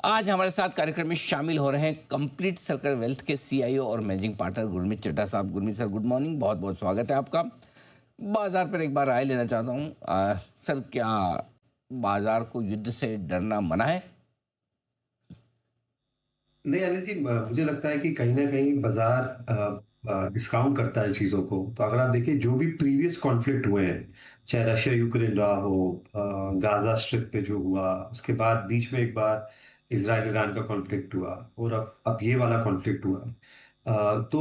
आज हमारे साथ कार्यक्रम में शामिल हो रहे हैं कंप्लीट सर्कल वेल्थ के सीईओ और मैनेजिंग पार्टनर गुरमीत चड्ढा साहब। गुरमीत सर, गुड मॉर्निंग, बहुत बहुत स्वागत है आपका। बाजार पर एक बार राय लेना चाहता हूँ। सर, क्या बाजार को युद्ध से डरना मना है? नहीं अनिल जी, मुझे लगता है कि कहीं ना कहीं बाजार डिस्काउंट करता है चीजों को। तो अगर आप देखिए जो भी प्रीवियस कॉन्फ्लिक्ट हुए हैं, चाहे रशिया यूक्रेन रहा हो, गाजा स्ट्रिप पे जो हुआ, उसके बाद बीच में एक बार इसराइल ईरान का कॉन्फ्लिक्ट हुआ, और अब ये वाला कॉन्फ्लिक्ट हुआ। तो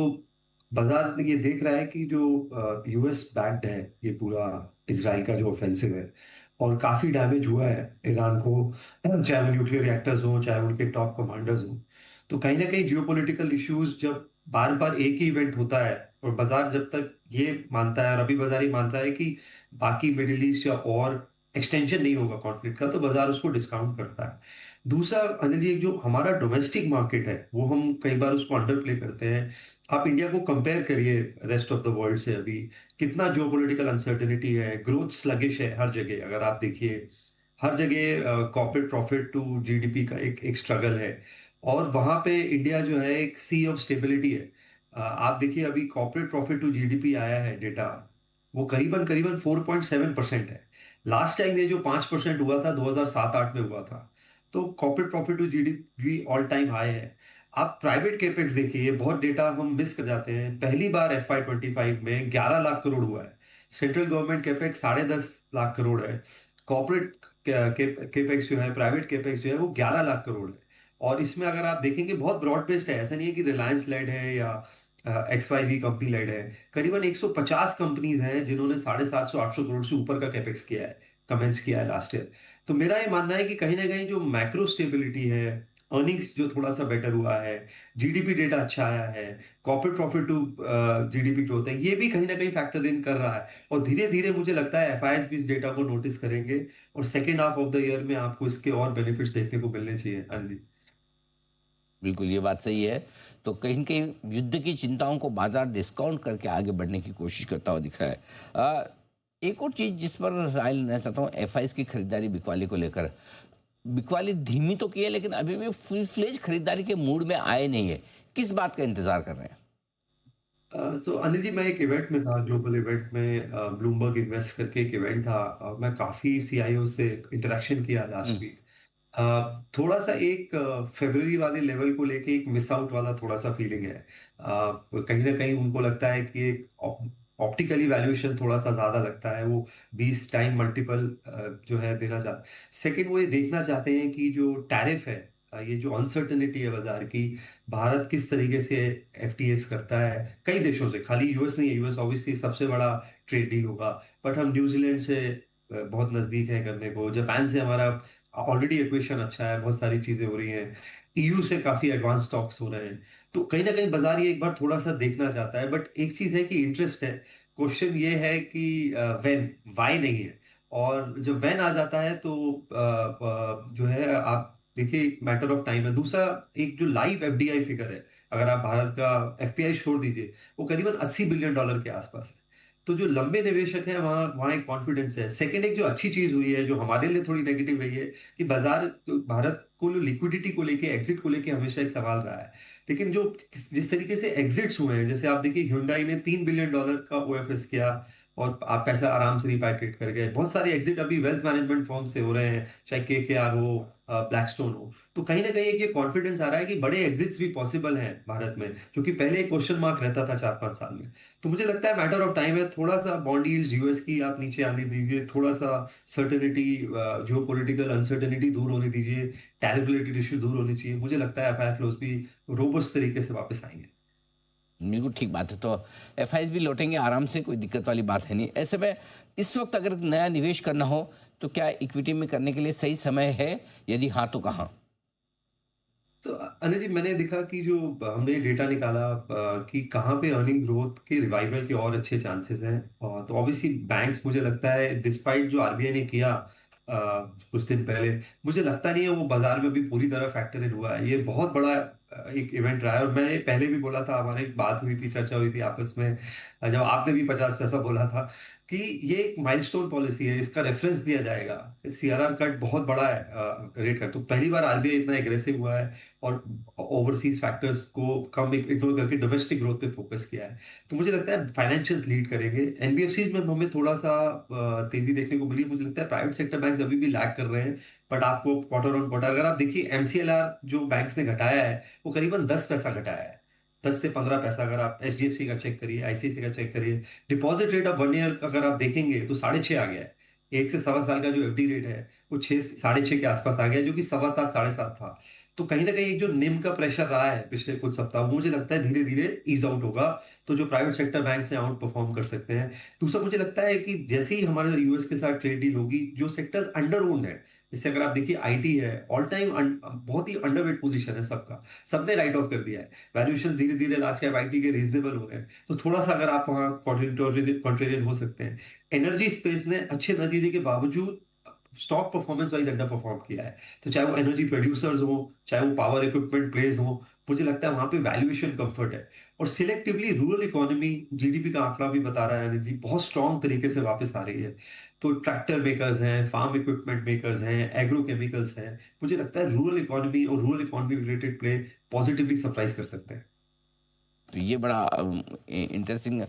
बाजार ये देख रहा है कि जो यूएस बैक्ड है ये पूरा इसराइल का जो ऑफेंसिव है, और काफी डैमेज हुआ है ईरान को, चाहे वो न्यूक्लियर रिएक्टर्स हो, चाहे उनके टॉप कमांडर्स हो। तो कहीं ना कहीं जियोपॉलिटिकल इश्यूज जब बार बार एक ही इवेंट होता है, और बाजार जब तक ये मानता है, और अभी बाजार ही मान रहा है कि बाकी मिडिल ईस्ट या और एक्सटेंशन नहीं होगा कॉन्फ्लिक्ट का, तो बाजार उसको डिस्काउंट करता है। दूसरा अनिल जी, एक जो हमारा डोमेस्टिक मार्केट है वो हम कई बार उसको अंडर प्ले करते हैं। आप इंडिया को कंपेयर करिए रेस्ट ऑफ द वर्ल्ड से, अभी कितना जियोपॉलिटिकल अनसर्टेनिटी है, ग्रोथ स्लगिश है हर जगह। अगर आप देखिए हर जगह कॉर्पोरेट प्रॉफिट टू जीडीपी का एक स्ट्रगल है, और वहां पे इंडिया जो है एक सी ऑफ स्टेबिलिटी है। आप देखिए अभी कॉर्पोरेट प्रॉफिट टू जीडीपी आया है डेटा, वो करीबन करीबन 4.7% है। लास्ट टाइम ये जो 5% हुआ था 2007-8 में हुआ था। तो corporate profit to GDP all time high है। आप प्राइवेट कैपेक्स देखिए, ये बहुत डेटा हम मिस कर जाते हैं। पहली बार FY25 में 11 लाख करोड़ हुआ है। Central government capex 10.5 lakh crore है। कॉर्पोरेट केपेक्स जो है, प्राइवेट केपेक्स जो है, वो 11 लाख करोड़ है। और इसमें अगर आप देखेंगे बहुत ब्रॉड बेस्ड है, ऐसा नहीं है कि रिलायंस लेड है या XYZ कंपनी लेड है। करीबन 150 कंपनीज हैं जिन्होंने 750-800 करोड़ से ऊपर का कैपेक्स किया है, कमेंट्स किया है लास्ट ईयर। तो मेरा ये मानना है कि कहीं ना कहीं जो मैक्रो स्टेबिलिटी है, अर्निंग्स जो थोड़ा सा बेटर हुआ है, जीडीपी डेटा अच्छा आया है, corporate profit to GDP growth है, ये भी कहीं ना कहीं फैक्टर इन कर रहा है। और धीरे धीरे मुझे लगता है एफआईएस भी इस डेटा को नोटिस करेंगे, और second half of the year में आपको इसके और बेनिफिट्स देखने को मिलने चाहिए। हाँ जी। बिल्कुल, ये बात सही है। तो कहीं न कहीं युद्ध की चिंताओं को बाजार डिस्काउंट करके आगे बढ़ने की कोशिश करता हुआ दिख रहा है। एक और चीज़ जिस पर राय लेना चाहता हूँ, एफआईएस की खरीदारी बिकवाली को लेकर। बिकवाली धीमी तो की है, लेकिन अभी भी फुल फ्लेज खरीदारी के मूड में आए नहीं है। किस बात का इंतजार कर रहे हैं? तो अनिल जी, मैं एक इवेंट में था, ग्लोबल इवेंट में, ब्लूमबर्ग इन्वेस्ट करके एक इवेंट था। मैं काफी सीआईओ से इंटरेक्शन किया लास्ट हुँ। वीक। थोड़ा सा एक फेब्रुवरी वाले लेवल को लेके एक मिस आउट वाला थोड़ा सा फीलिंग है। कहीं ना कहीं उनको लगता है कि एक ऑप्टिकली वैल्यूएशन थोड़ा सा ज्यादा लगता है, वो 20 टाइम मल्टीपल जो है देना चाहते। सेकंड, वो ये देखना चाहते हैं कि जो टैरिफ है, ये जो अनसर्टेनिटी है बाजार की, भारत किस तरीके से एफटीएस करता है कई देशों से, खाली यूएस नहीं है, यूएस ऑब्वियसली सबसे बड़ा ट्रेड डील होगा, बट हम न्यूजीलैंड से बहुत नजदीक है करने को, जापान से हमारा ऑलरेडी इक्वेशन अच्छा है, बहुत सारी चीजें हो रही हैं, ईयू से काफी एडवांस टॉक्स हो रहे हैं। तो कहीं ना कहीं बाजार ये एक बार थोड़ा सा देखना चाहता है, बट एक चीज है कि इंटरेस्ट है। क्वेश्चन ये है कि व्हेन, वाई नहीं है। और जब व्हेन आ जाता है तो जो है आप देखिए मैटर ऑफ टाइम है। दूसरा, एक जो लाइव एफडीआई फिगर है, अगर आप भारत का एफपीआई छोड़ दीजिए, वो करीबन $80 बिलियन के आसपास है। तो जो लंबे निवेशक हैं वहाँ वहाँ एक कॉन्फिडेंस है। सेकंड, एक जो अच्छी चीज हुई है जो हमारे लिए थोड़ी नेगेटिव रही है, कि बाजार तो भारत को लिक्विडिटी को लेके, एग्जिट को लेके हमेशा एक सवाल रहा है। लेकिन जो जिस तरीके से एग्जिट्स हुए हैं, जैसे आप देखिए Hyundai ने $3 बिलियन का ओएफएस किया, और आप पैसा आराम से रिपाट्रिएट कर गए। बहुत सारे एग्जिट अभी वेल्थ मैनेजमेंट फर्म से हो रहे हैं, चाहे केकेआर हो, ब्लैकस्टोन हो। तो कहीं ना कहीं एक ये कॉन्फिडेंस आ रहा है कि बड़े एग्जिट्स भी पॉसिबल हैं भारत में, क्योंकि पहले एक क्वेश्चन मार्क रहता था 4-5 साल में। तो मुझे लगता है मैटर ऑफ टाइम है। थोड़ा सा बॉन्ड यील्ड्स यूएस की आप नीचे आने दीजिए, थोड़ा सा सर्टेनिटी, जियो पोलिटिकल अनसर्टेनिटी दूर होने दीजिए, टैरिफ रिलेटेड इश्यू दूर होने चाहिए। मुझे लगता है एफआई फ्लोज भी रोबस्ट तरीके से वापस आएंगे। बिल्कुल ठीक बात है। तो एफआईएस भी लौटेंगे आराम से, कोई दिक्कत वाली बात है नहीं। ऐसे में इस वक्त अगर नया निवेश करना हो तो क्या इक्विटी में करने के लिए सही समय है? यदि हाँ, तो कहाँ? तो अनिल जी, मैंने देखा कि जो हमने डेटा निकाला कि कहाँ पे अर्निंग ग्रोथ के रिवाइवल के और अच्छे चांसेस हैं। और तो ऑब्वियसली बैंक्स, मुझे लगता है डिस्पाइट जो आरबीआई ने किया कुछ दिन पहले, मुझे लगता नहीं है वो बाजार में भी पूरी तरह फैक्टर इन हुआ है। ये बहुत बड़ा एक इवेंट रहा है, और मैं पहले भी बोला था, हमारी एक बात हुई थी, चर्चा हुई थी आपस में, जब आपने भी 50 पैसा बोला था कि ये एक माइलस्टोन पॉलिसी है, इसका रेफरेंस दिया जाएगा। सीआरआर कट बहुत बड़ा है रेट कट, तो पहली बार आरबीआई इतना एग्रेसिव हुआ है और ओवरसीज फैक्टर्स को कम इग्नोर करके डोमेस्टिक ग्रोथ पे फोकस किया है। तो मुझे लगता है फाइनेंशियल लीड करेंगे। एनबीएफसीज में हमें थोड़ा सा तेजी देखने को मिली। मुझे लगता है प्राइवेट सेक्टर बैंक अभी भी लैग कर रहे हैं, बट आपको क्वार्टर ऑन क्वार्टर अगर आप देखिए एमसीएलआर जो बैंक्स ने घटाया है वो करीबन 10 पैसा घटाया है, 10 से 15 पैसा। अगर आप एचडीएफसी का चेक करिए, आईसीआईसी का चेक करिए, डिपॉजिट रेट ऑफ 1 ईयर अगर आप देखेंगे तो 6.5 आ गया है। 1 से 1.25 साल का जो एफडी रेट है वो 6 साढ़े 6 के आसपास आ गया, जो कि 7.25 7.5 था। तो कहीं ना कहीं एक जो निम का प्रेशर रहा है पिछले कुछ सप्ताह, वो मुझे लगता है धीरे धीरे ईज आउट होगा। तो जो प्राइवेट सेक्टर बैंक से आउट परफॉर्म कर सकते हैं। दूसरा मुझे लगता है कि जैसे ही हमारे यूएस के साथ ट्रेड डील होगी, जो सेक्टर्स अंडर ओन्ड है, जैसे अगर आप देखिए आईटी है, ऑल टाइम बहुत ही अंडरवेट पोजीशन है सबका, सबने राइट ऑफ कर दिया है। वैल्यूएशन धीरे धीरे लार्ज कैप आईटी के रीजनेबल हो रहे हैं, तो थोड़ा सा अगर आप वहाँ कॉन्ट्रेरियन हो सकते हैं। एनर्जी स्पेस ने अच्छे नतीजे के बावजूद stock performance wise under perform किया है। तो चाहे वो एनर्जी प्रोड्यूसर्स हो, चाहे वो पावर इक्विपमेंट प्लेस हो, मुझे लगता है वहां पे वैल्यूएशन कंफर्ट है। और सिलेक्टिवली रूरल इकोनॉमी, जीडीपी का आंकड़ा भी बता रहा है एनर्जी बहुत स्ट्रांग तरीके से वापस आ रही है। तो ट्रैक्टर मेकर्स हैं, फार्म इक्विपमेंट मेकर्स हैं, एग्रोकेमिकल्स हैं, मुझे लगता है रूरल इकोनॉमी और rural economy related play positively surprise कर सकते हैं। तो ये बड़ा इंटरेस्टिंग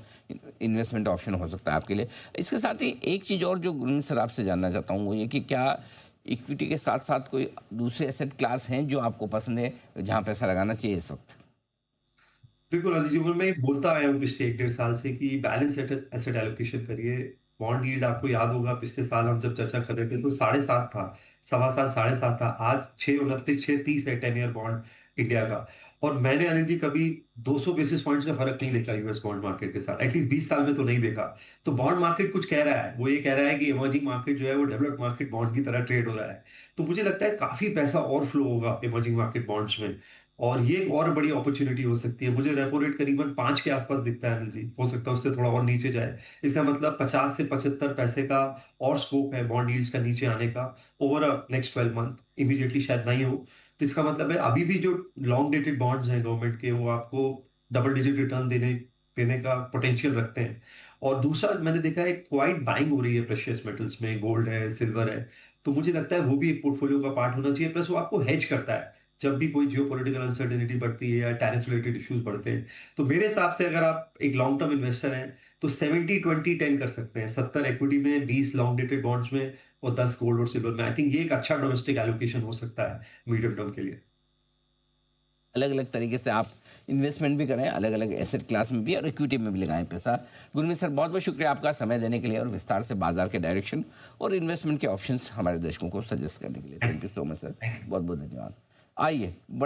इन्वेस्टमेंट ऑप्शन हो सकता है आपके लिए। इसके साथ ही एक चीज़ और जो गुरमीत सर आपसे जानना चाहता हूँ वो ये कि क्या इक्विटी के साथ साथ कोई दूसरे एसेट क्लास हैं जो आपको पसंद है, जहाँ पैसा लगाना चाहिए इस वक्त? बिल्कुल अली जी, मैं बोलता आया हूँ पिछले 1 1.5 साल से कि बैलेंस एसेट एलोकेशन करिए। बॉन्ड यील्ड आपको याद होगा, पिछले साल हम जब चर्चा कर रहे थे तो 7.5 था, 7.25 7.5 था, आज 6.29 6.30 है 10 ईयर बॉन्ड इंडिया का। और मैंने अनिल जी कभी 200 बेसिस पॉइंट्स का फर्क नहीं देखा यूएस बॉन्ड मार्केट के साथ, एटलीस्ट 20 साल में तो नहीं देखा। तो बॉन्ड मार्केट कुछ कह रहा है, वो ये कह रहा है कि इमर्जिंग मार्केट जो है वो डेवलप्ड मार्केट बॉन्ड की तरह ट्रेड हो रहा है। तो मुझे लगता है काफी पैसा और फ्लो होगा इमर्जिंग मार्केट बॉन्ड्स में, और ये एक और बड़ी अपॉर्चुनिटी हो सकती है। मुझे रेपो रेट करीबन 5 के आसपास दिखता है अनिल जी, हो सकता है उससे थोड़ा और नीचे जाए। इसका मतलब 50 से 75 पैसे का और स्कोप है बॉन्ड यील्ड्स का नीचे आने का ओवर नेक्स्ट 12 मंथ। इमीडिएटली शायद नहीं हो। तो इसका मतलब है अभी भी जो लॉन्ग डेटेड बॉन्ड्स हैं गवर्नमेंट के, वो आपको डबल डिजिट रिटर्न देने देने का पोटेंशियल रखते हैं। और दूसरा मैंने देखा है क्वाइट बाइंग हो रही है प्रेशियस मेटल्स में, गोल्ड है, सिल्वर है। तो मुझे लगता है वो भी एक पोर्टफोलियो का पार्ट होना चाहिए। प्लस वो आपको हेज करता है जब भी कोई जियोपॉलिटिकल अनसर्टेनिटी बढ़ती है या टैरिफ रिलेटेड इश्यूज बढ़ते हैं। तो मेरे हिसाब से अगर आप एक लॉन्ग टर्म इन्वेस्टर हैं तो 70 20 10 कर सकते हैं, 70 इक्विटी में, 20 लॉन्ग डेटेड बॉन्ड्स में, और 10 गोल्ड और सिल्वर में। आई थिंक ये एक अच्छा डोमेस्टिक एलोकेशन हो सकता है मीडियम टर्म के लिए। अलग अलग तरीके से आप इन्वेस्टमेंट भी करें, अलग अलग एसेट क्लास में भी और इक्विटी में भी लगाएं पैसा। गुरमीत सर, बहुत बहुत शुक्रिया आपका समय देने के लिए और विस्तार से बाजार के डायरेक्शन और इन्वेस्टमेंट के ऑप्शंस हमारे दर्शकों को सजेस्ट करने के लिए। Thank you so much sir, बहुत बहुत धन्यवाद। आइए